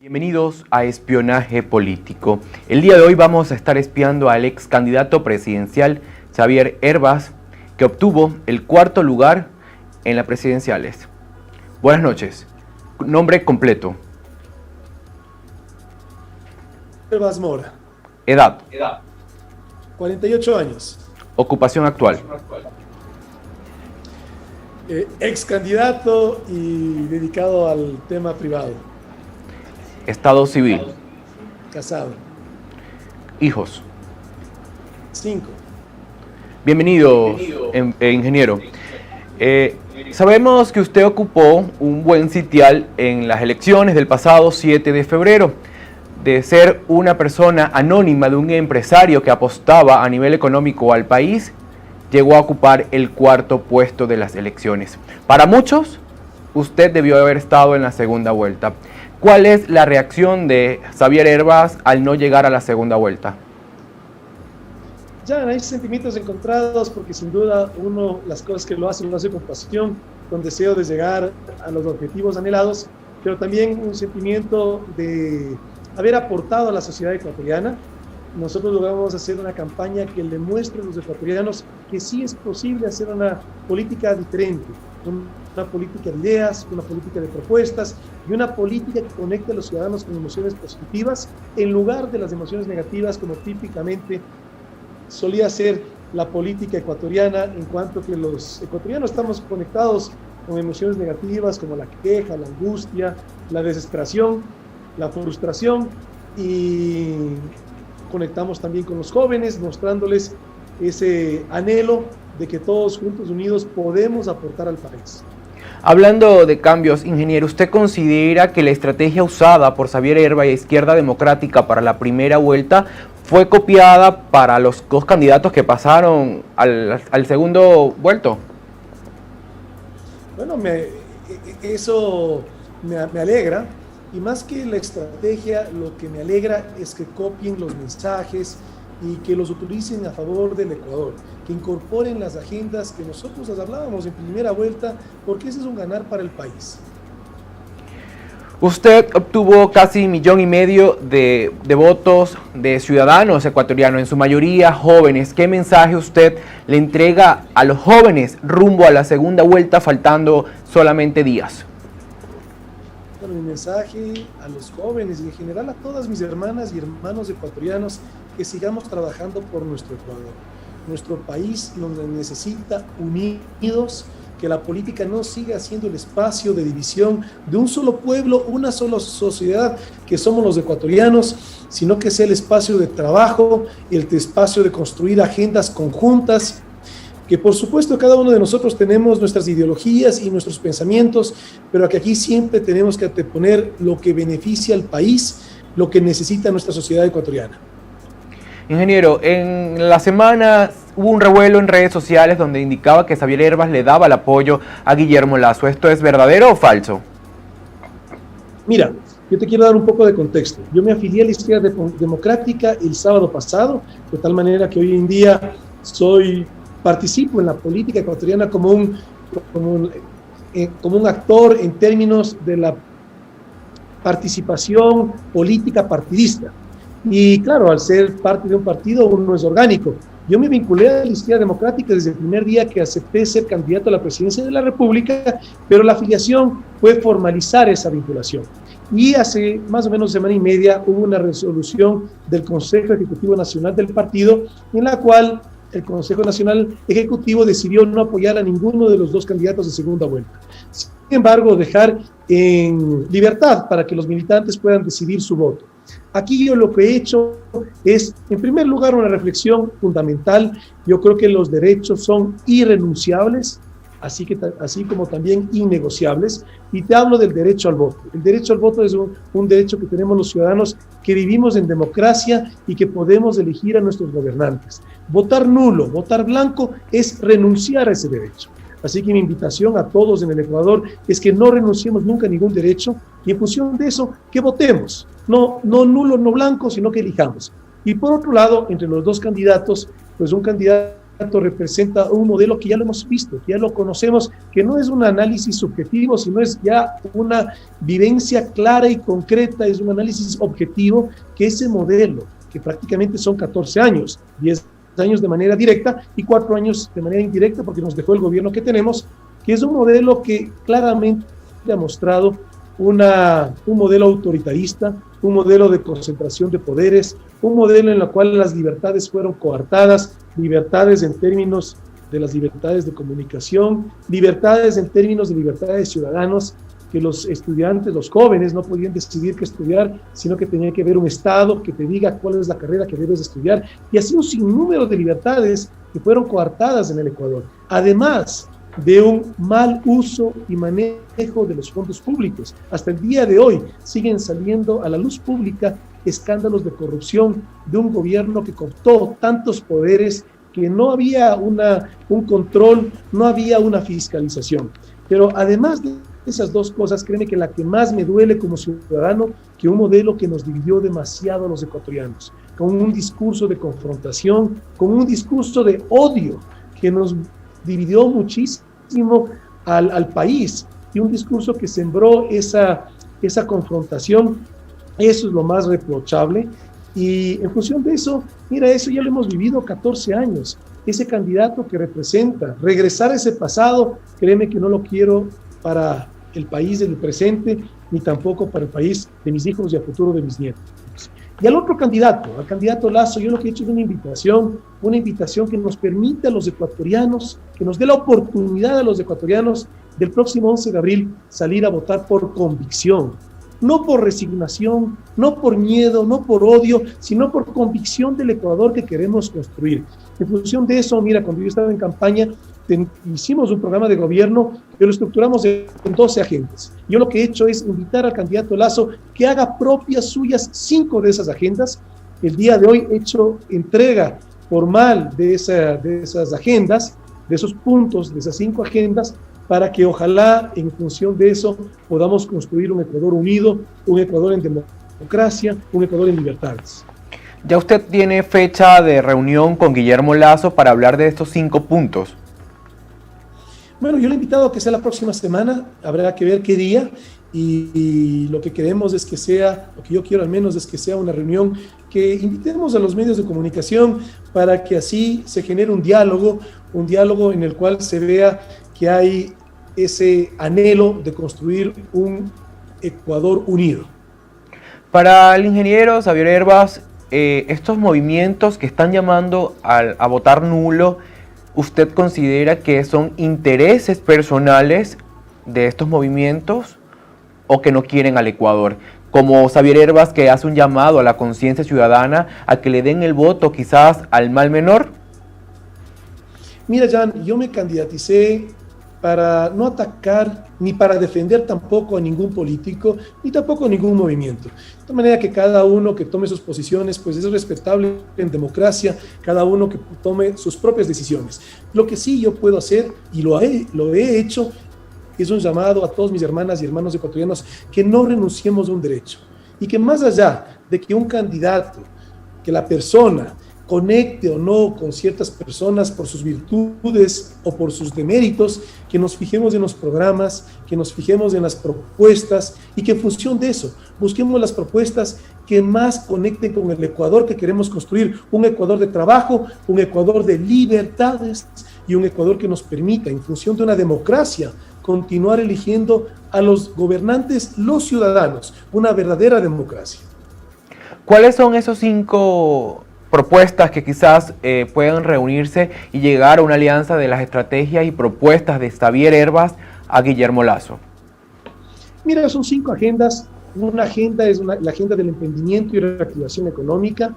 Bienvenidos a Espionaje Político. El día de hoy vamos a estar espiando al ex candidato presidencial Xavier Hervás, que obtuvo el cuarto lugar en las presidenciales. Buenas noches. Nombre completo. Hervás Mora. Edad. 48 años. Ocupación actual. Ex candidato y dedicado al tema privado. Estado civil. Casado. Hijos. 5. Bienvenido, ingeniero. Sabemos que usted ocupó un buen sitial en las elecciones del pasado 7 de febrero. De ser una persona anónima de un empresario que apostaba a nivel económico al país, llegó a ocupar el cuarto puesto de las elecciones. Para muchos, usted debió haber estado en la segunda vuelta. ¿Cuál es la reacción de Xavier Hervás al no llegar a la segunda vuelta? Ya hay sentimientos encontrados porque sin duda las cosas que lo hace con pasión, con deseo de llegar a los objetivos anhelados, pero también un sentimiento de haber aportado a la sociedad ecuatoriana. Nosotros logramos hacer una campaña que le muestre a los ecuatorianos que sí es posible hacer una política diferente, una política de ideas, una política de propuestas y una política que conecte a los ciudadanos con emociones positivas en lugar de las emociones negativas como típicamente solía ser la política ecuatoriana, en cuanto que los ecuatorianos estamos conectados con emociones negativas como la queja, la angustia, la desesperación, la frustración, y conectamos también con los jóvenes, mostrándoles ese anhelo de que todos juntos, unidos, podemos aportar al país. Hablando de cambios, ingeniero, ¿usted considera que la estrategia usada por Xavier Hervás y Izquierda Democrática para la primera vuelta fue copiada para los dos candidatos que pasaron al segundo vuelto? Bueno, eso me alegra, y más que la estrategia, lo que me alegra es que copien los mensajes y que los utilicen a favor del Ecuador, que incorporen las agendas que nosotros las hablábamos en primera vuelta, porque ese es un ganar para el país. Usted obtuvo casi 1,5 millones de votos de ciudadanos ecuatorianos, en su mayoría jóvenes. ¿Qué mensaje usted le entrega a los jóvenes rumbo a la segunda vuelta, faltando solamente días? Bueno, mi mensaje a los jóvenes y en general a todas mis hermanas y hermanos ecuatorianos, que sigamos trabajando por nuestro Ecuador. Nuestro país nos necesita unidos, que la política no siga siendo el espacio de división de un solo pueblo, una sola sociedad que somos los ecuatorianos, sino que sea el espacio de trabajo, el espacio de construir agendas conjuntas, que por supuesto cada uno de nosotros tenemos nuestras ideologías y nuestros pensamientos, pero que aquí siempre tenemos que anteponer lo que beneficia al país, lo que necesita nuestra sociedad ecuatoriana. Ingeniero, en la semana hubo un revuelo en redes sociales donde indicaba que Xavier Hervás le daba el apoyo a Guillermo Lasso. ¿Esto es verdadero o falso? Mira, yo te quiero dar un poco de contexto. Yo me afilié a la Izquierda Democrática el sábado pasado, de tal manera que hoy en día participo en la política ecuatoriana como un actor en términos de la participación política partidista. Y claro, al ser parte de un partido, uno es orgánico. Yo me vinculé a la Izquierda Democrática desde el primer día que acepté ser candidato a la presidencia de la República, pero la afiliación fue formalizar esa vinculación. Y hace más o menos semana y media hubo una resolución del Consejo Ejecutivo Nacional del partido, en la cual el Consejo Nacional Ejecutivo decidió no apoyar a ninguno de los dos candidatos de segunda vuelta. Sin embargo, dejar en libertad para que los militantes puedan decidir su voto. Aquí yo lo que he hecho es, en primer lugar, una reflexión fundamental. Yo creo que los derechos son irrenunciables, así como también innegociables, y te hablo del derecho al voto. El derecho al voto es un derecho que tenemos los ciudadanos que vivimos en democracia y que podemos elegir a nuestros gobernantes. Votar nulo, votar blanco es renunciar a ese derecho. Así que mi invitación a todos en el Ecuador es que no renunciemos nunca a ningún derecho, y en función de eso, que votemos. No nulo, no blanco, sino que elijamos. Y por otro lado, entre los dos candidatos, pues un candidato representa un modelo que ya lo hemos visto, que ya lo conocemos, que no es un análisis subjetivo, sino es ya una vivencia clara y concreta, es un análisis objetivo, que ese modelo, que prácticamente son 14 años, 10 años de manera directa y 4 años de manera indirecta, porque nos dejó el gobierno que tenemos, que es un modelo que claramente ha mostrado un modelo autoritarista, un modelo de concentración de poderes, un modelo en el cual las libertades fueron coartadas, libertades en términos de las libertades de comunicación, libertades en términos de libertades ciudadanos, que los estudiantes, los jóvenes no podían decidir qué estudiar, sino que tenía que haber un Estado que te diga cuál es la carrera que debes estudiar, y así un sinnúmero de libertades que fueron coartadas en el Ecuador. Además de un mal uso y manejo de los fondos públicos. Hasta el día de hoy siguen saliendo a la luz pública escándalos de corrupción de un gobierno que cooptó tantos poderes, que no había un control, no había una fiscalización. Pero además de esas dos cosas, créeme que la que más me duele como ciudadano, que un modelo que nos dividió demasiado a los ecuatorianos, con un discurso de confrontación, con un discurso de odio, que nos dividió muchísimo al país, y un discurso que sembró esa confrontación. Eso es lo más reprochable, y en función de eso, mira, eso ya lo hemos vivido 14 años, ese candidato que representa regresar a ese pasado, créeme que no lo quiero para el país del presente, ni tampoco para el país de mis hijos y el futuro de mis nietos. Y al otro candidato, al candidato Lasso, yo lo que he hecho es una invitación que nos permite a los ecuatorianos, que nos dé la oportunidad a los ecuatorianos del próximo 11 de abril salir a votar por convicción, no por resignación, no por miedo, no por odio, sino por convicción del Ecuador que queremos construir. En función de eso, mira, cuando yo estaba en campaña, hicimos un programa de gobierno que lo estructuramos en 12 agendas. Yo lo que he hecho es invitar al candidato Lasso que haga propias suyas 5 de esas agendas. El día de hoy he hecho entrega formal de esas agendas, de esos puntos, de esas 5 agendas, para que ojalá en función de eso podamos construir un Ecuador unido, un Ecuador en democracia, un Ecuador en libertades. ¿Ya usted tiene fecha de reunión con Guillermo Lasso para hablar de estos 5 puntos? Bueno, yo le he invitado a que sea la próxima semana, habrá que ver qué día, y lo que queremos es que sea, lo que yo quiero al menos es que sea una reunión que invitemos a los medios de comunicación para que así se genere un diálogo en el cual se vea que hay ese anhelo de construir un Ecuador unido. Para el ingeniero Xavier Herbas, estos movimientos que están llamando a votar nulo, ¿usted considera que son intereses personales de estos movimientos o que no quieren al Ecuador? Como Xavier Herbas, que hace un llamado a la conciencia ciudadana a que le den el voto quizás al mal menor. Mira, Jan, yo me candidaticé para no atacar ni para defender tampoco a ningún político, ni tampoco a ningún movimiento. De manera que cada uno que tome sus posiciones, pues es respetable en democracia, cada uno que tome sus propias decisiones. Lo que sí yo puedo hacer, y lo he hecho, es un llamado a todos mis hermanas y hermanos ecuatorianos que no renunciemos a un derecho, y que más allá de que un candidato, que la persona conecte o no con ciertas personas por sus virtudes o por sus deméritos, que nos fijemos en los programas, que nos fijemos en las propuestas, y que en función de eso busquemos las propuestas que más conecten con el Ecuador que queremos construir, un Ecuador de trabajo, un Ecuador de libertades, y un Ecuador que nos permita, en función de una democracia, continuar eligiendo a los gobernantes, los ciudadanos, una verdadera democracia. ¿Cuáles son esos 5 propuestas que quizás puedan reunirse y llegar a una alianza de las estrategias y propuestas de Xavier Herbas a Guillermo Lasso? Mira, son 5 agendas. Una agenda es la agenda del emprendimiento y reactivación económica.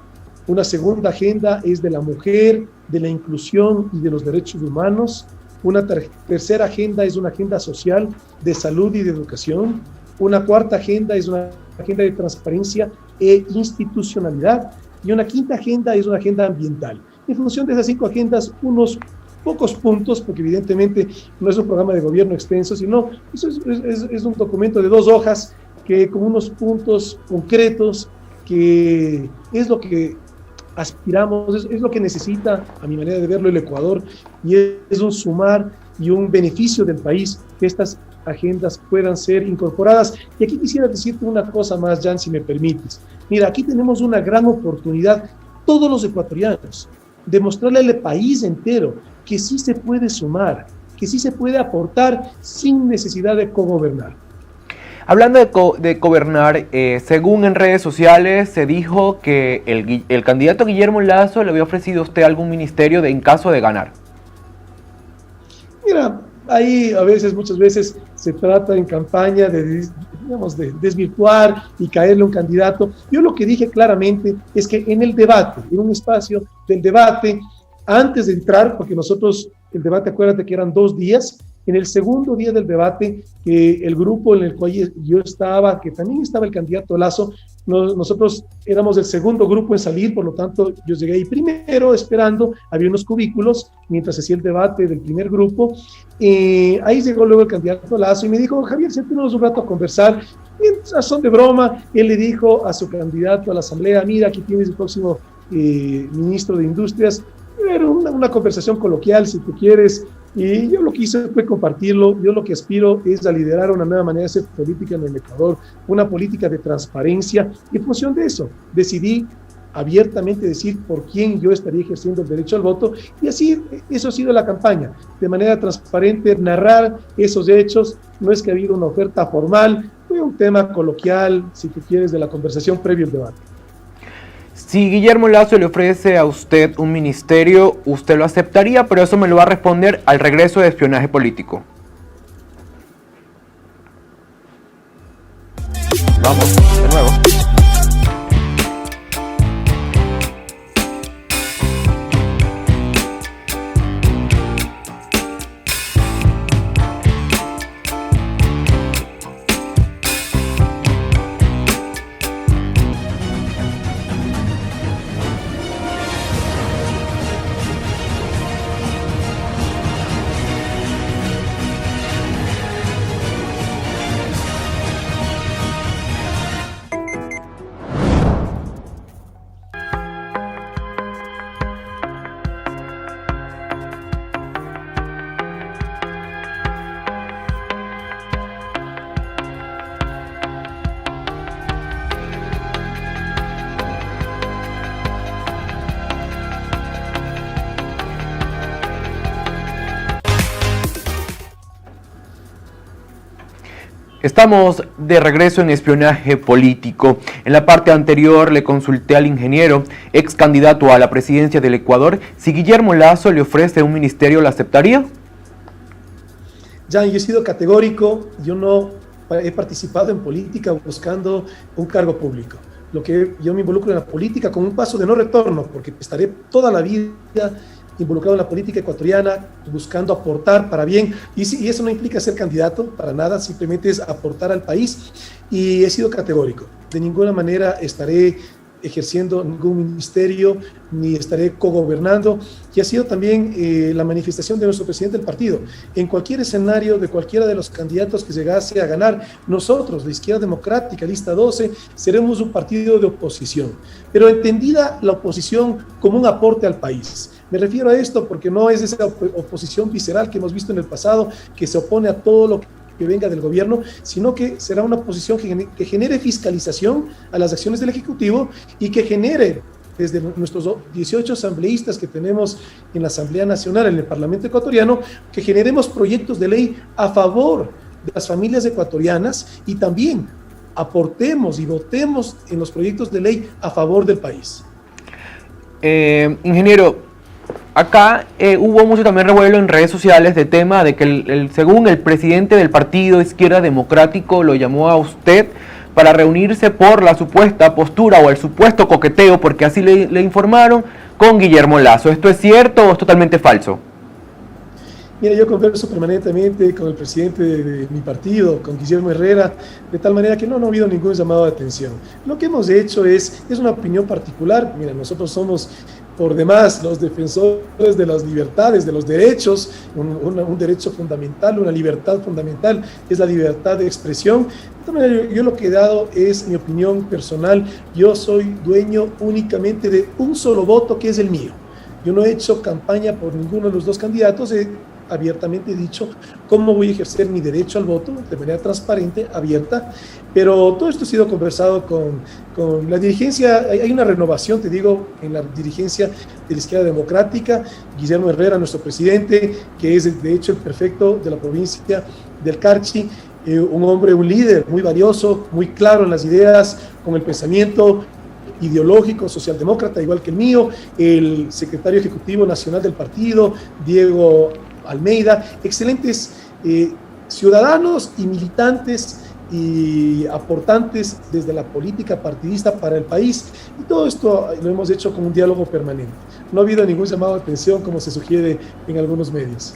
Una segunda agenda es de la mujer, de la inclusión y de los derechos humanos. Una tercera agenda es una agenda social de salud y de educación. Una cuarta agenda es una agenda de transparencia e institucionalidad. Y una quinta agenda es una agenda ambiental. En función de esas 5 agendas, unos pocos puntos, porque evidentemente no es un programa de gobierno extenso, sino eso es un documento de 2 hojas que con unos puntos concretos, que es lo que aspiramos, es lo que necesita, a mi manera de verlo, el Ecuador, y es un sumar y un beneficio del país que estas agendas puedan ser incorporadas. Y aquí quisiera decirte una cosa más, Jan, si me permites. Mira, aquí tenemos una gran oportunidad, todos los ecuatorianos, de mostrarle al país entero que sí se puede sumar, que sí se puede aportar sin necesidad de cogobernar. Hablando de gobernar, según en redes sociales se dijo que el candidato Guillermo Lasso le había ofrecido a usted algún ministerio en caso de ganar. Mira, ahí muchas veces se trata en campaña de desvirtuar y caerle a un candidato. Yo lo que dije claramente es que en el debate, en un espacio del debate, antes de entrar, porque nosotros, el debate, acuérdate que eran 2 días, en el segundo día del debate, el grupo en el cual yo estaba, que también estaba el candidato Lasso, nosotros éramos el segundo grupo en salir, por lo tanto yo llegué ahí primero esperando, había unos cubículos mientras se hacía el debate del primer grupo, ahí llegó luego el candidato Lasso y me dijo: Javier, siéntanos un rato a conversar. Y a son de broma, él le dijo a su candidato a la asamblea: mira, aquí tienes el próximo ministro de Industrias. Era una conversación coloquial, si tú quieres, y yo lo que hice fue compartirlo. Yo lo que aspiro es a liderar una nueva manera de hacer política en el Ecuador, una política de transparencia, y en función de eso decidí abiertamente decir por quién yo estaría ejerciendo el derecho al voto, y así eso ha sido la campaña, de manera transparente, narrar esos hechos. No es que ha habido una oferta formal, fue un tema coloquial, si tú quieres, de la conversación previo al debate. Si Guillermo Lasso le ofrece a usted un ministerio, usted lo aceptaría, pero eso me lo va a responder al regreso de espionaje político. Vamos, de nuevo. Estamos de regreso en espionaje político. En la parte anterior le consulté al ingeniero, ex candidato a la presidencia del Ecuador, si Guillermo Lasso le ofrece un ministerio, ¿lo aceptaría? Ya, yo he sido categórico, yo no he participado en política buscando un cargo público. Yo me involucro en la política con un paso de no retorno, porque estaré toda la vida involucrado en la política ecuatoriana, buscando aportar para bien, y eso no implica ser candidato para nada, simplemente es aportar al país, y he sido categórico. De ninguna manera estaré ejerciendo ningún ministerio, ni estaré cogobernando, y ha sido también la manifestación de nuestro presidente del partido. En cualquier escenario de cualquiera de los candidatos que llegase a ganar, nosotros, la Izquierda Democrática, Lista 12, seremos un partido de oposición, pero entendida la oposición como un aporte al país. Me refiero a esto porque no es esa oposición visceral que hemos visto en el pasado, que se opone a todo lo que venga del gobierno, sino que será una oposición que genere fiscalización a las acciones del Ejecutivo y que genere, desde nuestros 18 asambleístas que tenemos en la Asamblea Nacional, en el Parlamento ecuatoriano, que generemos proyectos de ley a favor de las familias ecuatorianas y también aportemos y votemos en los proyectos de ley a favor del país. Ingeniero, acá hubo mucho también revuelo en redes sociales de tema de que según el presidente del partido Izquierda Democrático lo llamó a usted para reunirse por la supuesta postura o el supuesto coqueteo, porque así le informaron, con Guillermo Lasso. ¿Esto es cierto o es totalmente falso? Mira, yo converso permanentemente con el presidente de mi partido, con Guillermo Herrera, de tal manera que no ha habido ningún llamado de atención. Lo que hemos hecho es una opinión particular. Mira, nosotros somos por demás los defensores de las libertades, de los derechos, un derecho fundamental, una libertad fundamental, es la libertad de expresión. De todas maneras, yo lo que he dado es mi opinión personal. Yo soy dueño únicamente de un solo voto, que es el mío. Yo no he hecho campaña por ninguno de los dos candidatos, he abiertamente dicho cómo voy a ejercer mi derecho al voto de manera transparente, abierta, pero todo esto ha sido conversado con la dirigencia. Hay una renovación, te digo, en la dirigencia de la Izquierda Democrática. Guillermo Herrera, nuestro presidente, que es de hecho el prefecto de la provincia del Carchi, un hombre, un líder muy valioso, muy claro en las ideas, con el pensamiento ideológico, socialdemócrata, igual que el mío, el secretario ejecutivo nacional del partido, Diego Almeida, excelentes ciudadanos y militantes y aportantes desde la política partidista para el país, y todo esto lo hemos hecho con un diálogo permanente. No ha habido ningún llamado de atención como se sugiere en algunos medios.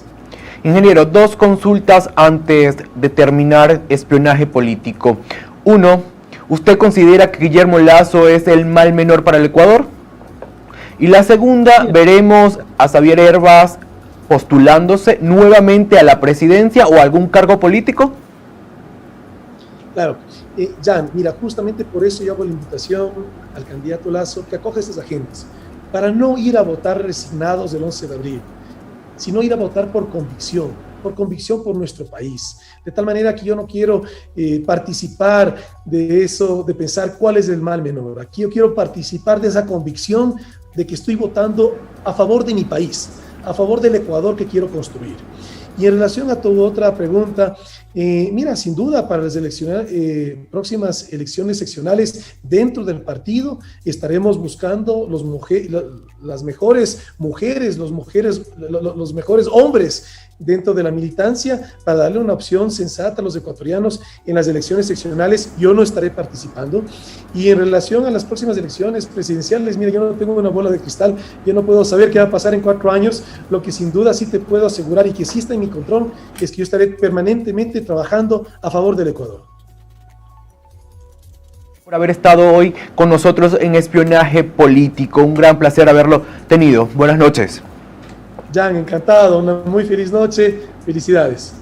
Ingeniero, dos consultas antes de terminar espionaje político. Uno, ¿usted considera que Guillermo Lasso es el mal menor para el Ecuador? Y la segunda, ¿veremos a Xavier Hervás postulándose nuevamente a la presidencia o a algún cargo político? Claro, Jan, mira, justamente por eso yo hago la invitación al candidato Lasso que acoja esas agendas, para no ir a votar resignados el 11 de abril, sino ir a votar por convicción por nuestro país. De tal manera que yo no quiero participar de eso, de pensar cuál es el mal menor. Aquí yo quiero participar de esa convicción de que estoy votando a favor de mi país, a favor del Ecuador que quiero construir. Y en relación a tu otra pregunta, mira, sin duda para las próximas elecciones seccionales dentro del partido estaremos buscando las mejores mujeres, los mejores hombres dentro de la militancia para darle una opción sensata a los ecuatorianos en las elecciones seccionales. Yo no estaré participando. Y en relación a las próximas elecciones presidenciales, mira, yo no tengo una bola de cristal, yo no puedo saber qué va a pasar en 4 años. Lo que sin duda sí te puedo asegurar y que sí está en mi control es que yo estaré permanentemente trabajando a favor del Ecuador. Por haber estado hoy con nosotros en Espionaje Político. Un gran placer haberlo tenido. Buenas noches. Jan, encantado, una muy feliz noche, felicidades.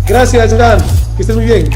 Gracias, Jan, que estés muy bien.